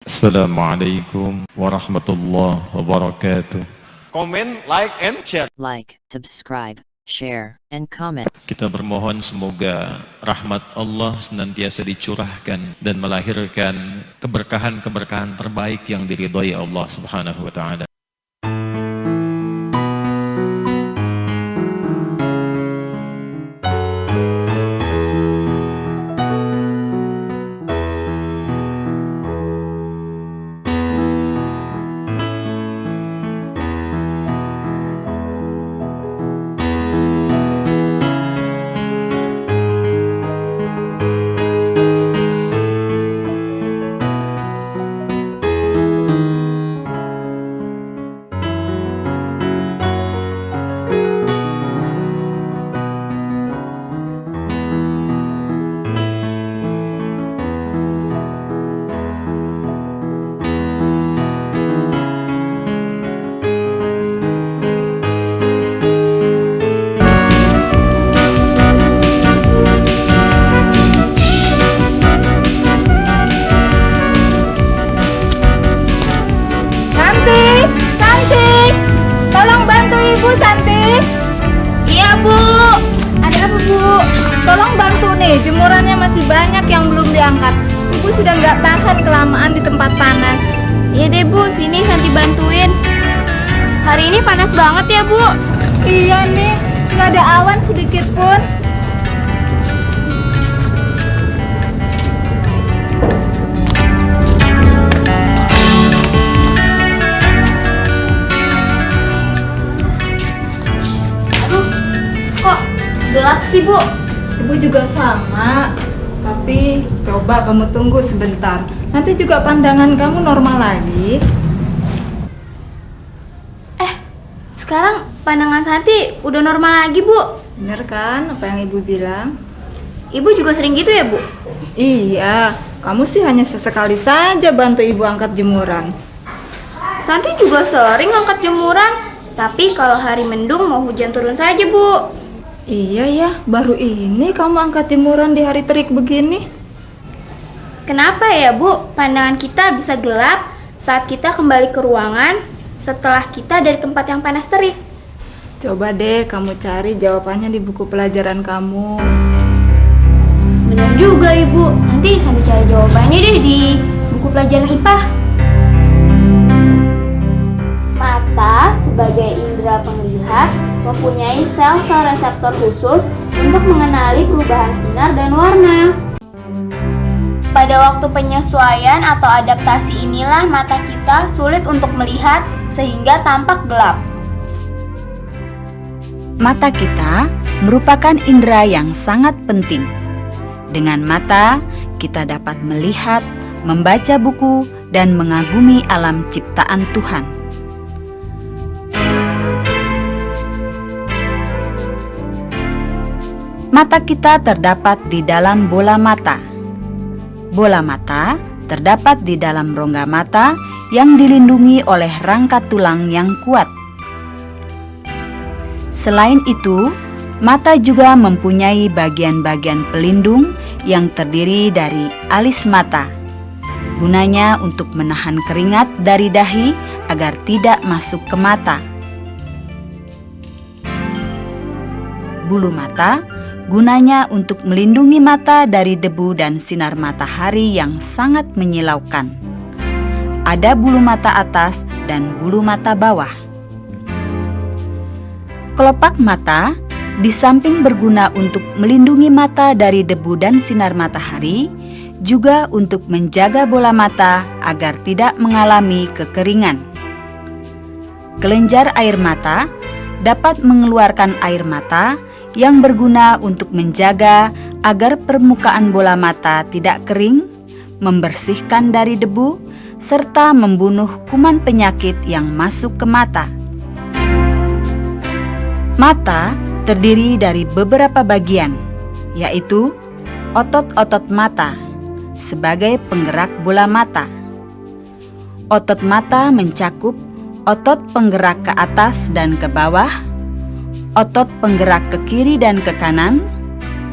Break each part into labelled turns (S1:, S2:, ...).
S1: Assalamualaikum warahmatullahi wabarakatuh.
S2: Comment, like, and share.
S3: Like, subscribe, share, and comment.
S1: Kita bermohon semoga rahmat Allah senantiasa dicurahkan dan melahirkan keberkahan-keberkahan terbaik yang diridhai Allah Subhanahu wa taala.
S4: Tolong bantu nih, jemurannya masih banyak yang belum diangkat. Ibu sudah nggak tahan kelamaan di tempat panas.
S5: Iya deh Bu, sini Santi bantuin. Hari ini panas banget ya Bu.
S4: Iya nih, nggak ada awan sedikit pun.
S5: Aduh, kok gelap sih Bu?
S4: Ibu juga sama, tapi coba kamu tunggu sebentar. Nanti juga pandangan kamu normal lagi.
S5: Sekarang pandangan Santi udah normal lagi Bu.
S4: Bener kan apa yang ibu bilang?
S5: Ibu juga sering gitu ya Bu?
S4: Iya, kamu sih hanya sesekali saja bantu ibu angkat jemuran.
S5: Santi juga sering angkat jemuran, tapi kalau hari mendung mau hujan turun saja Bu.
S4: Iya ya, baru ini kamu angkat jemuran di hari terik begini.
S5: Kenapa ya Bu, pandangan kita bisa gelap saat kita kembali ke ruangan setelah kita dari tempat yang panas terik?
S4: Coba deh kamu cari jawabannya di buku pelajaran kamu.
S5: Benar juga Ibu, nanti Santi cari jawabannya deh di buku pelajaran IPA. Mata sebagai indera penglihat mempunyai sel-sel reseptor khusus untuk mengenali perubahan sinar dan warna. Pada waktu penyesuaian atau adaptasi inilah mata kita sulit untuk melihat sehingga tampak gelap.
S6: Mata kita merupakan indera yang sangat penting. Dengan mata, kita dapat melihat, membaca buku, dan mengagumi alam ciptaan Tuhan. Mata kita terdapat di dalam bola mata. Bola mata terdapat di dalam rongga mata yang dilindungi oleh rangka tulang yang kuat. Selain itu, mata juga mempunyai bagian-bagian pelindung yang terdiri dari alis mata. Gunanya untuk menahan keringat dari dahi agar tidak masuk ke mata. Bulu mata gunanya untuk melindungi mata dari debu dan sinar matahari yang sangat menyilaukan. Ada bulu mata atas dan bulu mata bawah. Kelopak mata di samping berguna untuk melindungi mata dari debu dan sinar matahari, juga untuk menjaga bola mata agar tidak mengalami kekeringan. Kelenjar air mata dapat mengeluarkan air mata yang berguna untuk menjaga agar permukaan bola mata tidak kering, membersihkan dari debu, serta membunuh kuman penyakit yang masuk ke mata. Mata terdiri dari beberapa bagian, yaitu otot-otot mata sebagai penggerak bola mata. Otot mata mencakup otot penggerak ke atas dan ke bawah, otot penggerak ke kiri dan ke kanan,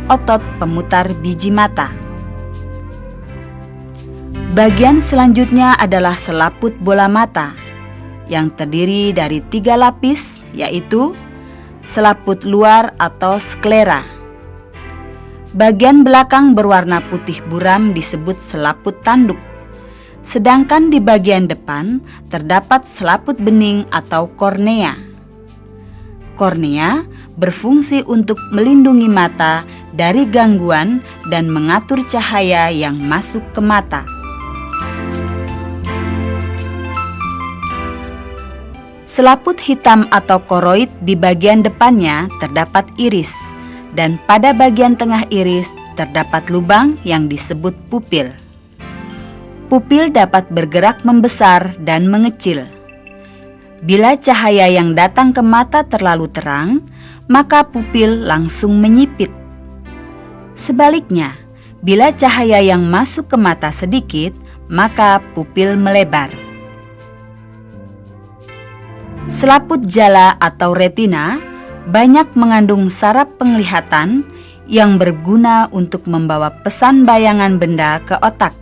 S6: otot pemutar biji mata. Bagian selanjutnya adalah selaput bola mata yang terdiri dari 3 lapis, yaitu selaput luar atau sklera. Bagian belakang berwarna putih buram disebut selaput tanduk, sedangkan di bagian depan terdapat selaput bening atau kornea. Kornea berfungsi untuk melindungi mata dari gangguan dan mengatur cahaya yang masuk ke mata. Selaput hitam atau koroid di bagian depannya terdapat iris, dan pada bagian tengah iris terdapat lubang yang disebut pupil. Pupil dapat bergerak membesar dan mengecil. Bila cahaya yang datang ke mata terlalu terang, maka pupil langsung menyipit. Sebaliknya, bila cahaya yang masuk ke mata sedikit, maka pupil melebar. Selaput jala atau retina banyak mengandung saraf penglihatan yang berguna untuk membawa pesan bayangan benda ke otak.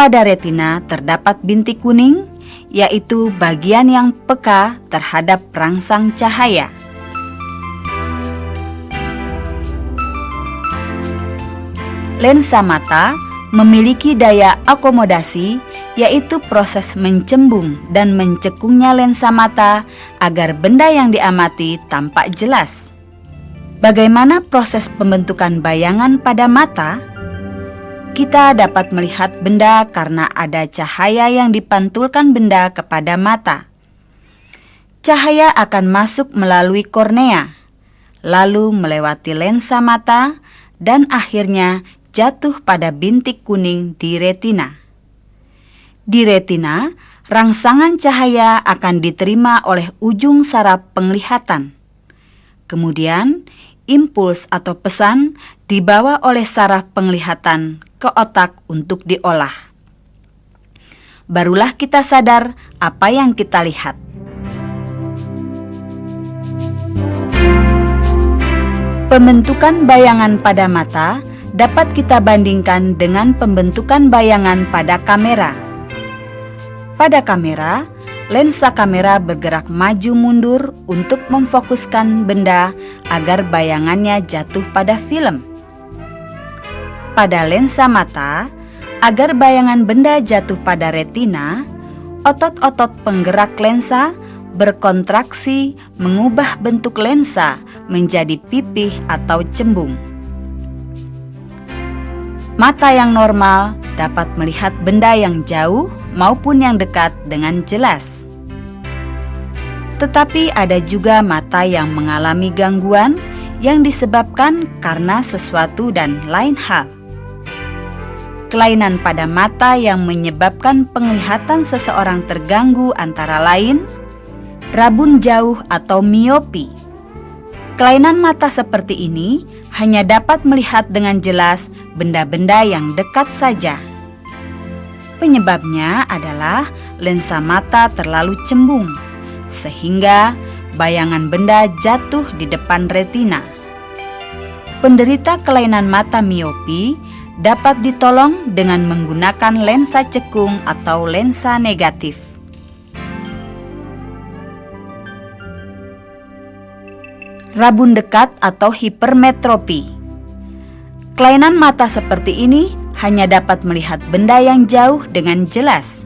S6: Pada retina terdapat bintik kuning, yaitu bagian yang peka terhadap rangsang cahaya. Lensa mata memiliki daya akomodasi, yaitu proses mencembung dan mencekungnya lensa mata agar benda yang diamati tampak jelas. Bagaimana proses pembentukan bayangan pada mata? Kita dapat melihat benda karena ada cahaya yang dipantulkan benda kepada mata. Cahaya akan masuk melalui kornea, lalu melewati lensa mata, dan akhirnya jatuh pada bintik kuning di retina. Di retina, rangsangan cahaya akan diterima oleh ujung saraf penglihatan. Kemudian, impuls atau pesan dibawa oleh saraf penglihatan ke otak untuk diolah. Barulah kita sadar apa yang kita lihat. Pembentukan bayangan pada mata dapat kita bandingkan dengan pembentukan bayangan pada kamera. Pada kamera, lensa kamera bergerak maju mundur untuk memfokuskan benda agar bayangannya jatuh pada film. Pada lensa mata, agar bayangan benda jatuh pada retina, otot-otot penggerak lensa berkontraksi mengubah bentuk lensa menjadi pipih atau cembung. Mata yang normal dapat melihat benda yang jauh maupun yang dekat dengan jelas. Tetapi ada juga mata yang mengalami gangguan yang disebabkan karena sesuatu dan lain hal. Kelainan pada mata yang menyebabkan penglihatan seseorang terganggu antara lain rabun jauh atau miopi. Kelainan mata seperti ini hanya dapat melihat dengan jelas benda-benda yang dekat saja. Penyebabnya adalah lensa mata terlalu cembung, sehingga bayangan benda jatuh di depan retina. Penderita kelainan mata miopi dapat ditolong dengan menggunakan lensa cekung atau lensa negatif. Rabun dekat atau hipermetropi. Kelainan mata seperti ini hanya dapat melihat benda yang jauh dengan jelas,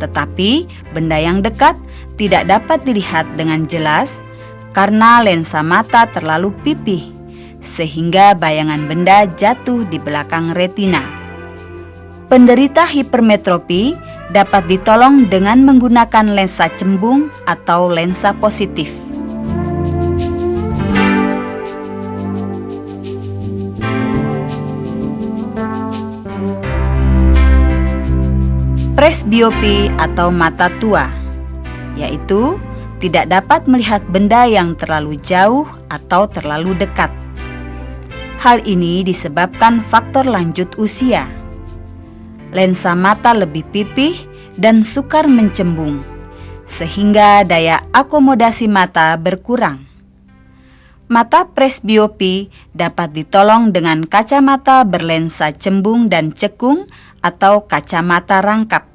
S6: tetapi benda yang dekat tidak dapat dilihat dengan jelas karena lensa mata terlalu pipih, sehingga bayangan benda jatuh di belakang retina. Penderita hipermetropi dapat ditolong dengan menggunakan lensa cembung atau lensa positif. Presbiopi atau mata tua, yaitu tidak dapat melihat benda yang terlalu jauh atau terlalu dekat. Hal ini disebabkan faktor lanjut usia. Lensa mata lebih pipih dan sukar mencembung, sehingga daya akomodasi mata berkurang. Mata presbiopi dapat ditolong dengan kacamata berlensa cembung dan cekung atau kacamata rangkap.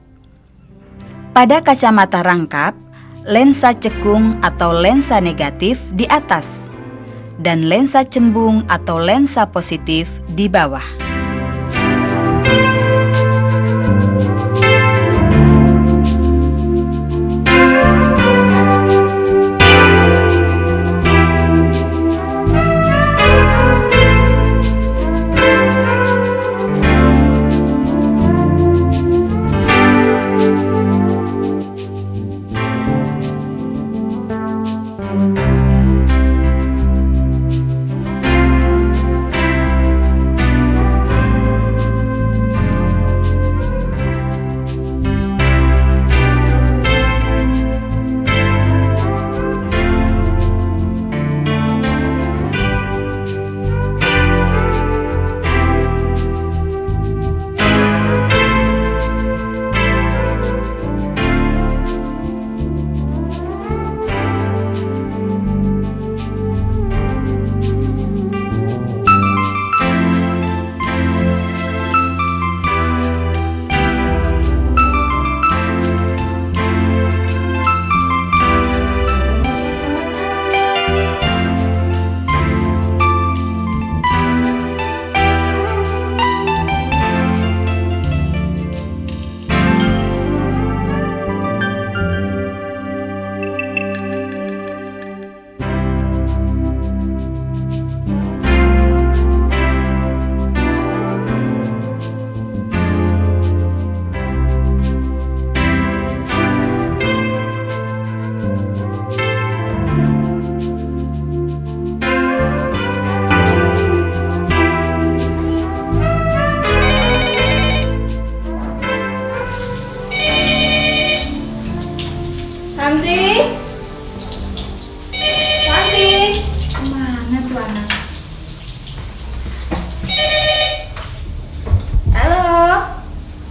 S6: Pada kacamata rangkap, lensa cekung atau lensa negatif di atas dan lensa cembung atau lensa positif di bawah.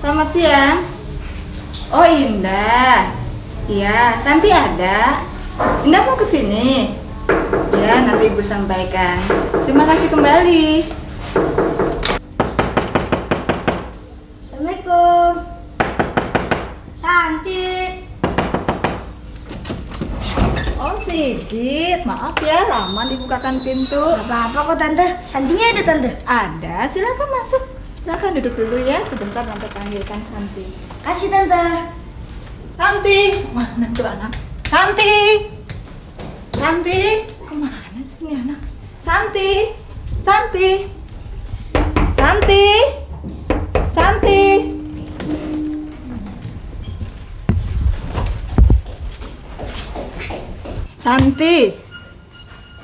S4: Selamat siang. Oh, Indah. Iya, Santi ada. Indah mau kesini. Ya, nanti Ibu sampaikan. Terima kasih kembali.
S7: Assalamualaikum. Santi.
S4: Oh, Sigit. Maaf ya, lama dibukakan pintu.
S7: Gak apa-apa kok Tante. Santinya ada Tante.
S4: Ada, silakan masuk. Silakan duduk dulu ya, sebentar nanti panggilkan Santi.
S7: Kasih Tante.
S4: Santi, mana tuh anak? Santi, Santi, kemana sih ini anak? Santi, Santi, Santi, Santi. Santi,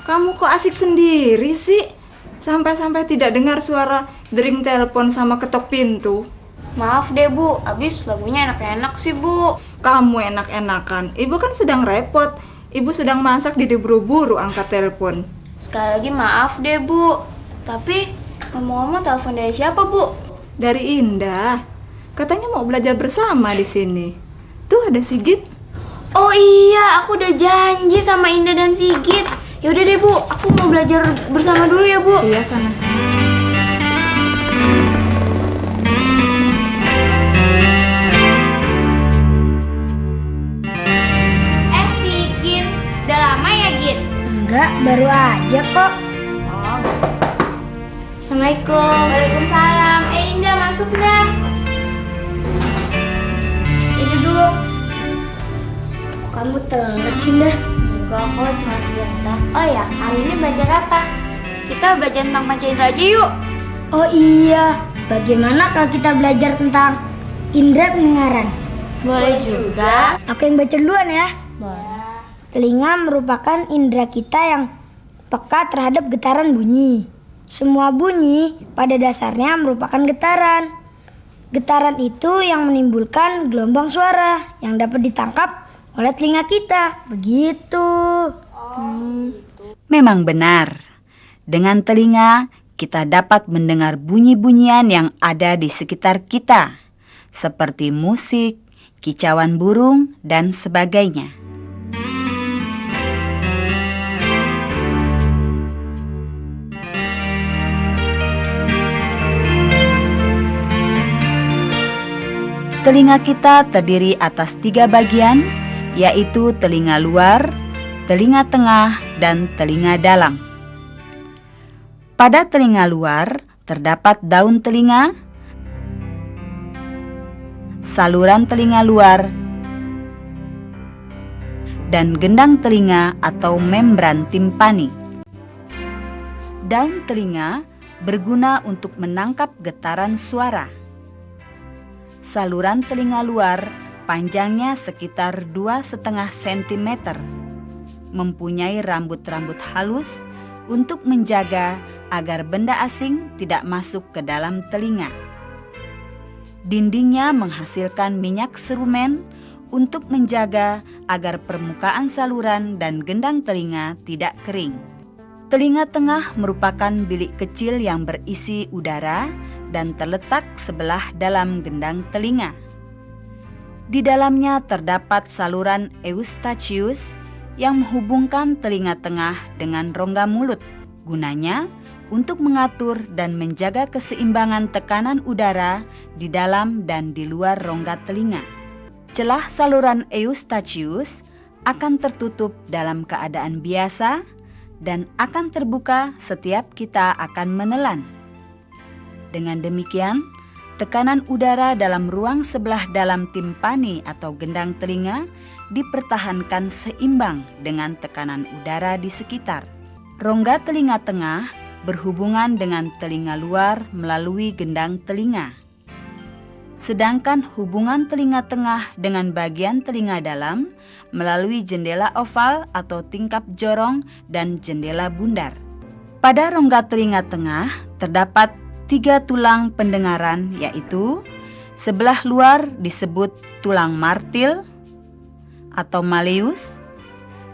S4: kamu kok asik sendiri sih? Sampai-sampai tidak dengar suara dering telepon sama ketok pintu.
S5: Maaf deh Bu, abis lagunya enak-enak sih Bu.
S4: Kamu enak-enakan, Ibu kan sedang repot. Ibu sedang masak, jadi buru-buru angkat telepon.
S5: Sekali lagi maaf deh Bu. Tapi ngomong-ngomong telepon dari siapa Bu?
S4: Dari Indah. Katanya mau belajar bersama di sini. Tuh ada Sigit.
S5: Oh iya, aku udah janji sama Indah dan Sigit. Yaudah deh Bu, aku mau belajar bersama dulu ya Bu.
S4: Iya sana.
S5: Sigit, udah lama ya Git?
S7: Enggak, baru aja kok.
S5: Oh. Assalamualaikum. Waalaikumsalam. Indah masuk dah. Ini dulu.
S7: Kamu telat sih Indah.
S5: Enggak kok, cuma sebentar. Oh ya, kali ini belajar apa? Kita belajar tentang panca indera aja yuk.
S7: Oh iya, bagaimana kalau kita belajar tentang indera pendengaran?
S5: Boleh juga.
S7: Aku yang baca duluan ya.
S5: Boleh.
S7: Telinga merupakan indera kita yang peka terhadap getaran bunyi. Semua bunyi pada dasarnya merupakan getaran. Getaran itu yang menimbulkan gelombang suara yang dapat ditangkap oleh telinga kita. Begitu.
S6: Memang benar. Dengan telinga, kita dapat mendengar bunyi-bunyian yang ada di sekitar kita, seperti musik, kicauan burung, dan sebagainya. Telinga kita terdiri atas 3 bagian, yaitu telinga luar, telinga tengah, dan telinga dalam. Pada telinga luar terdapat daun telinga, saluran telinga luar, dan gendang telinga atau membran timpani. Daun telinga berguna untuk menangkap getaran suara. Saluran telinga luar panjangnya sekitar 2,5 cm, mempunyai rambut-rambut halus untuk menjaga agar benda asing tidak masuk ke dalam telinga. Dindingnya menghasilkan minyak serumen untuk menjaga agar permukaan saluran dan gendang telinga tidak kering. Telinga tengah merupakan bilik kecil yang berisi udara dan terletak sebelah dalam gendang telinga. Di dalamnya terdapat saluran eustachius yang menghubungkan telinga tengah dengan rongga mulut. Gunanya untuk mengatur dan menjaga keseimbangan tekanan udara di dalam dan di luar rongga telinga. Celah saluran eustachius akan tertutup dalam keadaan biasa dan akan terbuka setiap kita akan menelan. Dengan demikian, tekanan udara dalam ruang sebelah dalam timpani atau gendang telinga dipertahankan seimbang dengan tekanan udara di sekitar. Rongga telinga tengah berhubungan dengan telinga luar melalui gendang telinga. Sedangkan hubungan telinga tengah dengan bagian telinga dalam melalui jendela oval atau tingkap jorong dan jendela bundar. Pada rongga telinga tengah terdapat 3 tulang pendengaran, yaitu sebelah luar disebut tulang martil atau malleus,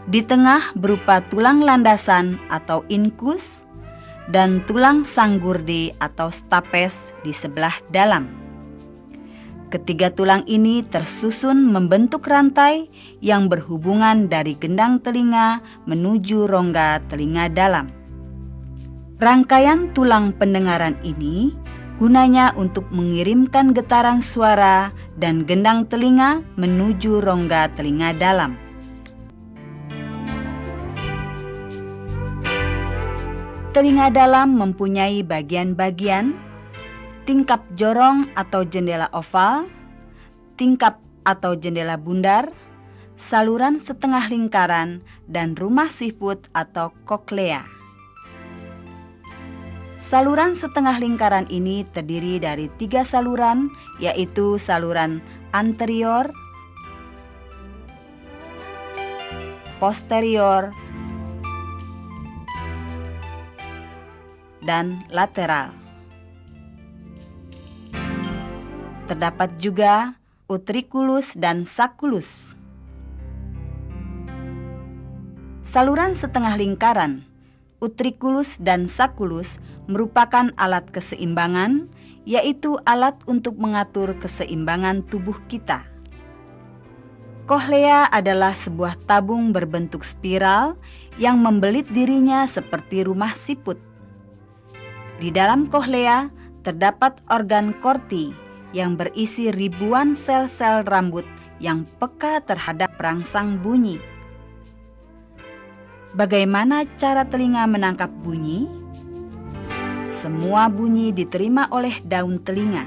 S6: di tengah berupa tulang landasan atau incus, dan tulang sanggurdi atau stapes di sebelah dalam. Ketiga tulang ini tersusun membentuk rantai yang berhubungan dari gendang telinga menuju rongga telinga dalam. Rangkaian tulang pendengaran ini gunanya untuk mengirimkan getaran suara dan gendang telinga menuju rongga telinga dalam. Telinga dalam mempunyai bagian-bagian: tingkap jorong atau jendela oval, tingkap atau jendela bundar, saluran setengah lingkaran, dan rumah siput atau koklea. Saluran setengah lingkaran ini terdiri dari 3 saluran, yaitu saluran anterior, posterior, dan lateral. Terdapat juga utriculus dan sacculus. Saluran setengah lingkaran, utriculus dan sacculus merupakan alat keseimbangan, yaitu alat untuk mengatur keseimbangan tubuh kita. Kohlea adalah sebuah tabung berbentuk spiral yang membelit dirinya seperti rumah siput. Di dalam kohlea terdapat organ korti yang berisi ribuan sel-sel rambut yang peka terhadap rangsang bunyi. Bagaimana cara telinga menangkap bunyi? Semua bunyi diterima oleh daun telinga.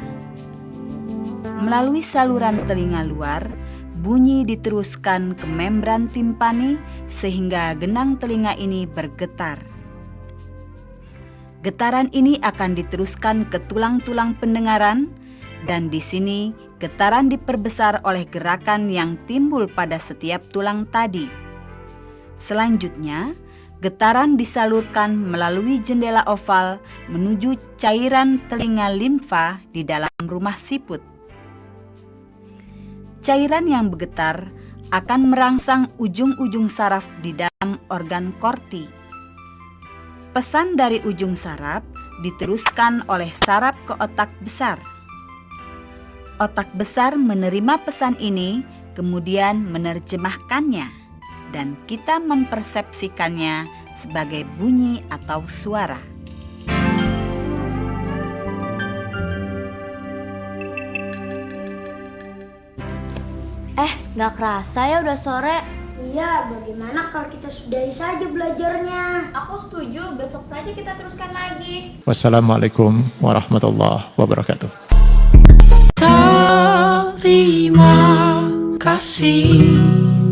S6: Melalui saluran telinga luar, bunyi diteruskan ke membran timpani sehingga gendang telinga ini bergetar. Getaran ini akan diteruskan ke tulang-tulang pendengaran, dan di sini getaran diperbesar oleh gerakan yang timbul pada setiap tulang tadi. Selanjutnya, getaran disalurkan melalui jendela oval menuju cairan telinga limfa di dalam rumah siput. Cairan yang bergetar akan merangsang ujung-ujung saraf di dalam organ korti. Pesan dari ujung saraf diteruskan oleh saraf ke otak besar. Otak besar menerima pesan ini, kemudian menerjemahkannya, dan kita mempersepsikannya sebagai bunyi atau suara.
S5: Nggak kerasa ya udah sore.
S7: Iya, bagaimana kalau kita sudahi saja belajarnya?
S5: Aku setuju, besok saja kita teruskan lagi.
S8: Wassalamualaikum warahmatullahi wabarakatuh.
S9: Terima kasih.